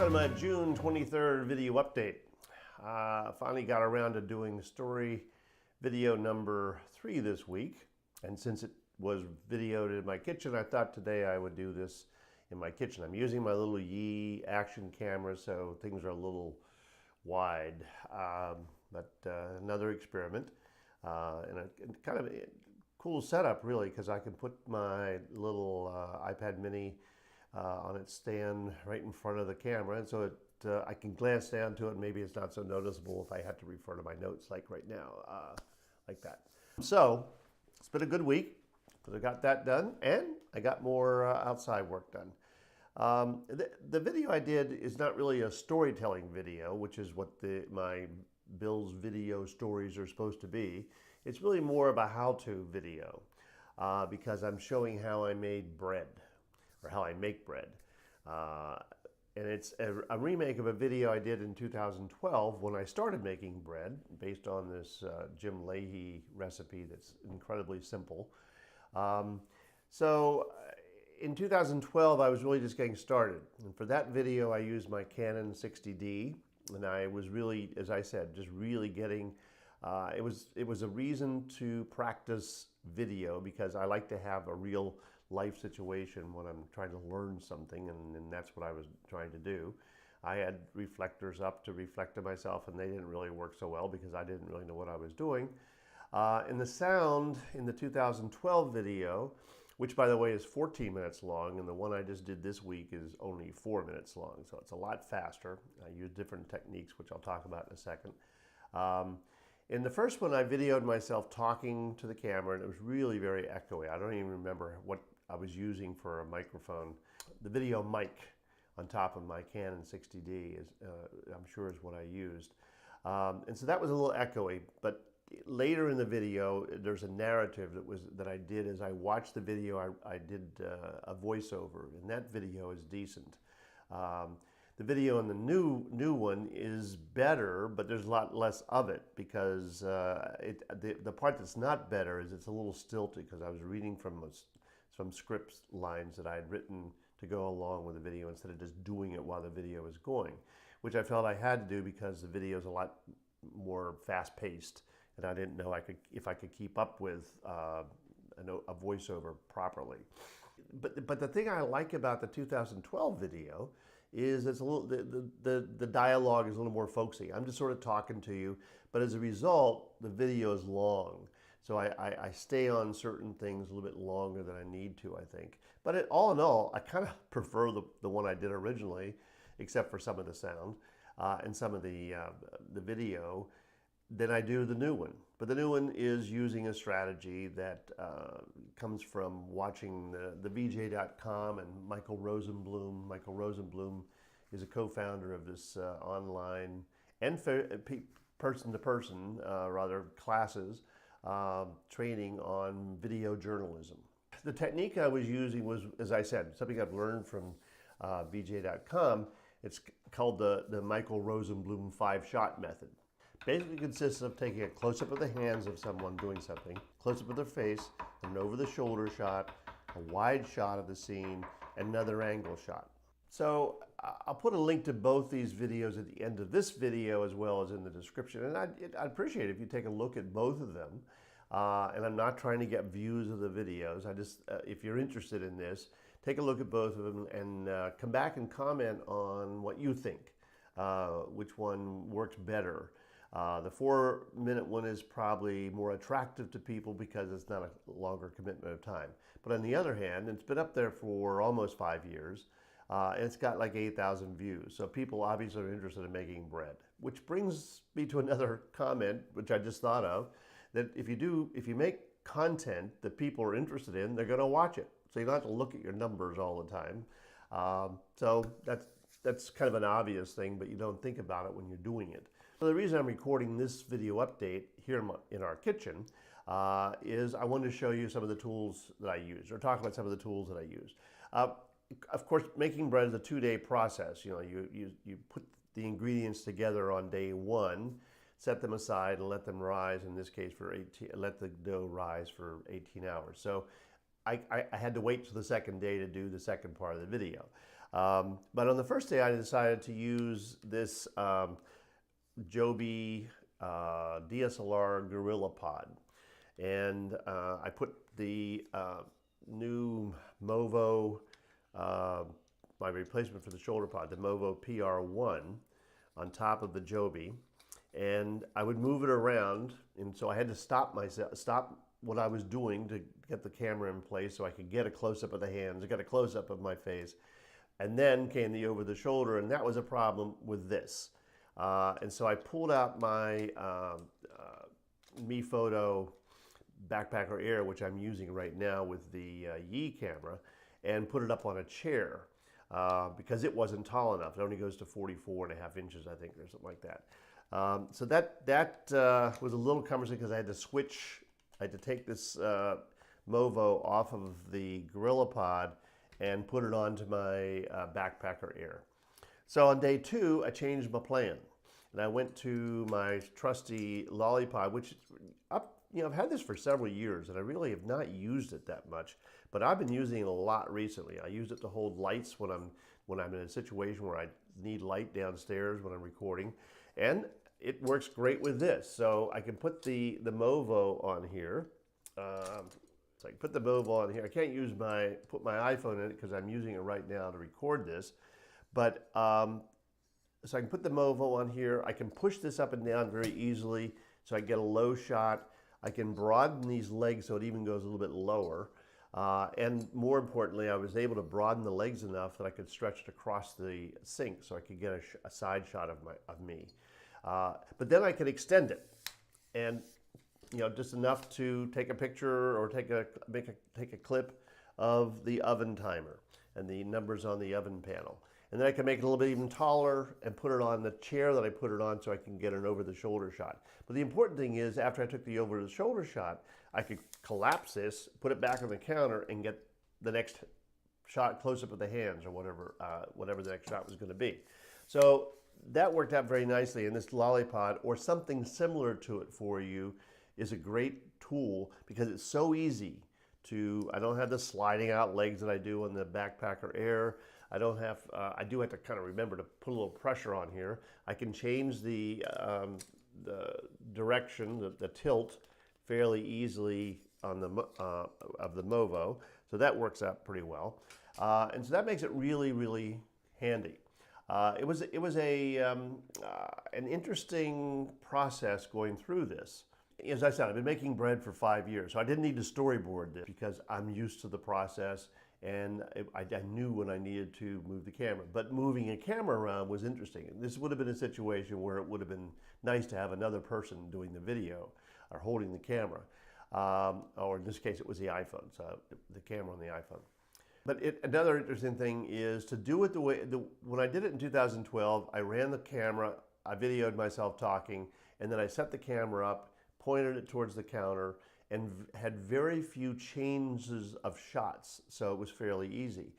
Welcome to my June 23rd video update. Finally got around to doing story video number 3 this week. And since it was videoed in my kitchen, I thought today I would do this in my kitchen. I'm using my little Yi action camera, so things are a little wide. But another experiment. And a kind of a cool setup, really, because I can put my little iPad mini on its stand right in front of the camera, and so I can glance down to it, and maybe it's not so noticeable if I have to refer to my notes like right now, like that. So it's been a good week because I got that done, and I got more outside work done. The video I did is not really a storytelling video, which is what my Bill's video stories are supposed to be. It's really more of a how-to video because I'm showing how I made bread, or how I make bread. And it's a remake of a video I did in 2012 when I started making bread based on this Jim Leahy recipe that's incredibly simple. So in 2012, I was really just getting started. And for that video, I used my Canon 60D. And I was really, as I said, just really getting, it was a reason to practice video because I like to have a real life situation when I'm trying to learn something, and that's what I was trying to do. I had reflectors up to reflect to myself, and they didn't really work so well because I didn't really know what I was doing. And the sound in the 2012 video, which by the way is 14 minutes long, and the one I just did this week is only 4 minutes long, so it's a lot faster. I use different techniques, which I'll talk about in a second. In the first one, I videoed myself talking to the camera, and it was really very echoey. I don't even remember what I was using for a microphone. The video mic on top of my Canon 60D is, I'm sure, is what I used. And so that was a little echoey, but later in the video, there's a narrative that I did as I watched the video. I did a voiceover, and that video is decent. The video in the new one is better, but there's a lot less of it because the part that's not better is it's a little stilted because I was reading from some script lines that I had written to go along with the video instead of just doing it while the video was going, which I felt I had to do because the video is a lot more fast-paced, and I didn't know if I could keep up with a voiceover properly. But the thing I like about the 2012 video is it's a little the dialogue is a little more folksy. I'm just sort of talking to you, but as a result, the video is long. So I stay on certain things a little bit longer than I need to, I think. But all in all, I kind of prefer the one I did originally, except for some of the sound and some of the video, than I do the new one. But the new one is using a strategy that comes from watching the VJ.com and Michael Rosenbloom. Michael Rosenbloom is a co-founder of this online and person-to-person, rather, classes, training on video journalism. The technique I was using was, as I said, something I've learned from VJ.com. It's called the Michael Rosenbloom 5-shot method. Basically consists of taking a close-up of the hands of someone doing something, close-up of their face, an over-the-shoulder shot, a wide shot of the scene, and another angle shot. So I'll put a link to both these videos at the end of this video as well as in the description. And I'd appreciate it if you take a look at both of them. And I'm not trying to get views of the videos. I just, if you're interested in this, take a look at both of them and come back and comment on what you think, which one works better. The 4-minute one is probably more attractive to people because it's not a longer commitment of time. But on the other hand, it's been up there for almost 5 years. And it's got like 8,000 views. So people obviously are interested in making bread, which brings me to another comment, which I just thought of, that if you make content that people are interested in, they're going to watch it. So you don't have to look at your numbers all the time. So that's kind of an obvious thing, but you don't think about it when you're doing it. So the reason I'm recording this video update here in our kitchen is I wanted to show you some of the tools that I use, or talk about some of the tools that I use. Of course, making bread is a 2-day process. You know, you put the ingredients together on day 1, set them aside, and let them rise. In this case, let the dough rise for 18 hours. So I had to wait till the second day to do the second part of the video. But on the first day, I decided to use this Joby DSLR Gorillapod. And I put the new Movo, my replacement for the shoulder pod, the Movo PR1, on top of the Joby. And I would move it around, and so I had to stop what I was doing to get the camera in place so I could get a close-up of the hands, I got a close-up of my face. And then came the over-the-shoulder, and that was a problem with this. And so I pulled out my Mi Photo Backpacker Air, which I'm using right now with the Yi camera, and put it up on a chair because it wasn't tall enough. It only goes to 44.5 inches, I think, or something like that. So that was a little cumbersome because I had to take this Movo off of the Gorillapod and put it onto my Backpacker Air. So on day 2, I changed my plan. And I went to my trusty Lollipop, which I've had this for several years, and I really have not used it that much, but I've been using it a lot recently. I use it to hold lights when I'm in a situation where I need light downstairs when I'm recording, and it works great with this. So I can put the Movo on here. So I can put the Movo on here. I can't put my iPhone in it because I'm using it right now to record this, but so I can put the Movo on here. I can push this up and down very easily so I get a low shot. I can broaden these legs so it even goes a little bit lower. And more importantly, I was able to broaden the legs enough that I could stretch it across the sink so I could get a side shot of me. But then I could extend it, and just enough to take a picture or take a clip of the oven timer and the numbers on the oven panel. And then I can make it a little bit even taller and put it on the chair that I put it on so I can get an over-the-shoulder shot. But the important thing is, after I took the over-the-shoulder shot, I could collapse this, put it back on the counter, and get the next shot close-up of the hands or whatever the next shot was going to be. So that worked out very nicely, and this Lollipop, or something similar to it for you, is a great tool because it's so easy to, I don't have the sliding out legs that I do on the Backpacker Air. I do have to kind of remember to put a little pressure on here. I can change the direction, the tilt, fairly easily on the of the Movo, so that works out pretty well, and so that makes it really, really handy. It was an interesting process going through this. As I said, I've been making bread for 5 years, so I didn't need to storyboard this because I'm used to the process, and I knew when I needed to move the camera. But moving a camera around was interesting. This would have been a situation where it would have been nice to have another person doing the video or holding the camera, or in this case it was the iPhone, so the camera on the iPhone. But another interesting thing is to do it when I did it in 2012, I ran the camera, I videoed myself talking, and then I set the camera up, pointed it towards the counter, and had very few changes of shots, so it was fairly easy.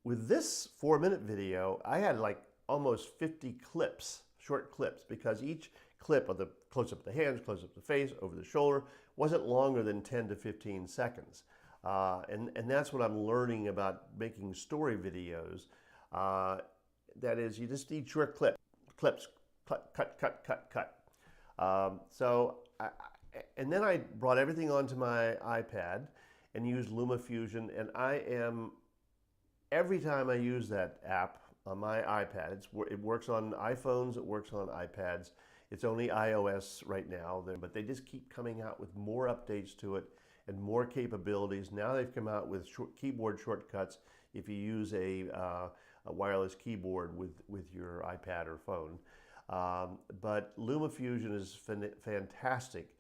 With this 4-minute video, I had like almost 50 clips, short clips, because each clip of the close-up of the hands, close-up of the face, over the shoulder, wasn't longer than 10 to 15 seconds. And that's what I'm learning about making story videos. That is, you just need short clips, cut, cut, cut, cut, cut. And then I brought everything onto my iPad and used LumaFusion, and every time I use that app on my iPad, it works on iPhones, it works on iPads. It's only iOS right now, but they just keep coming out with more updates to it and more capabilities. Now they've come out with keyboard shortcuts if you use a wireless keyboard with your iPad or phone. But LumaFusion is fantastic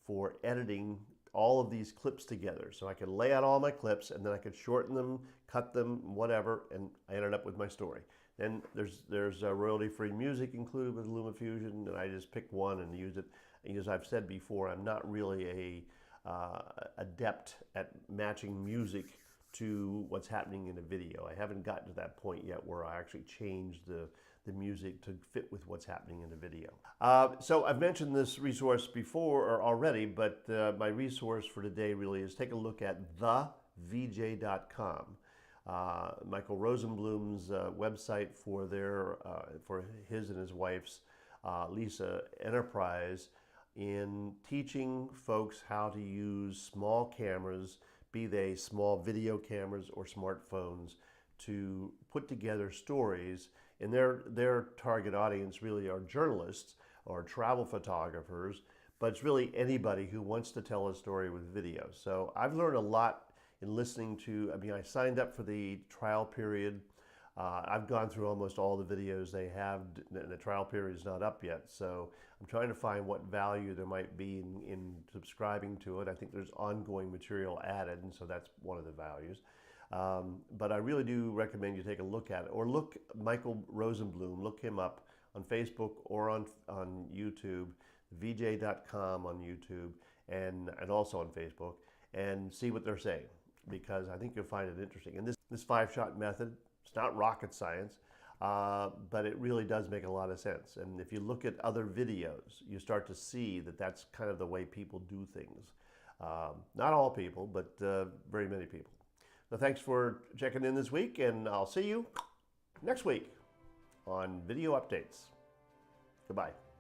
for editing all of these clips together. So I could lay out all my clips, and then I could shorten them, cut them, whatever, and I ended up with my story. Then there's royalty-free music included with LumaFusion, and I just picked one and used it. And as I've said before, I'm not really adept at matching music to what's happening in a video. I haven't gotten to that point yet where I actually change the music to fit with what's happening in the video. So I've mentioned this resource before or already, but my resource for today really is take a look at thevj.com. Michael Rosenbloom's website for for his and his wife's Lisa enterprise in teaching folks how to use small cameras, be they small video cameras or smartphones, to put together stories. And their target audience really are journalists or travel photographers, but it's really anybody who wants to tell a story with video. So I've learned a lot in listening to, I mean, I signed up for the trial period. I've gone through almost all the videos they have, and the trial period is not up yet. So I'm trying to find what value there might be in subscribing to it. I think there's ongoing material added, and so that's one of the values. But I really do recommend you take a look at it, or look Michael Rosenbloom, look him up on Facebook or on YouTube, vj.com on YouTube, and also on Facebook, and see what they're saying, because I think you'll find it interesting. And this 5-shot method, it's not rocket science, but it really does make a lot of sense. And if you look at other videos, you start to see that that's kind of the way people do things. Not all people, but very many people. So thanks for checking in this week, and I'll see you next week on Video Updates. Goodbye.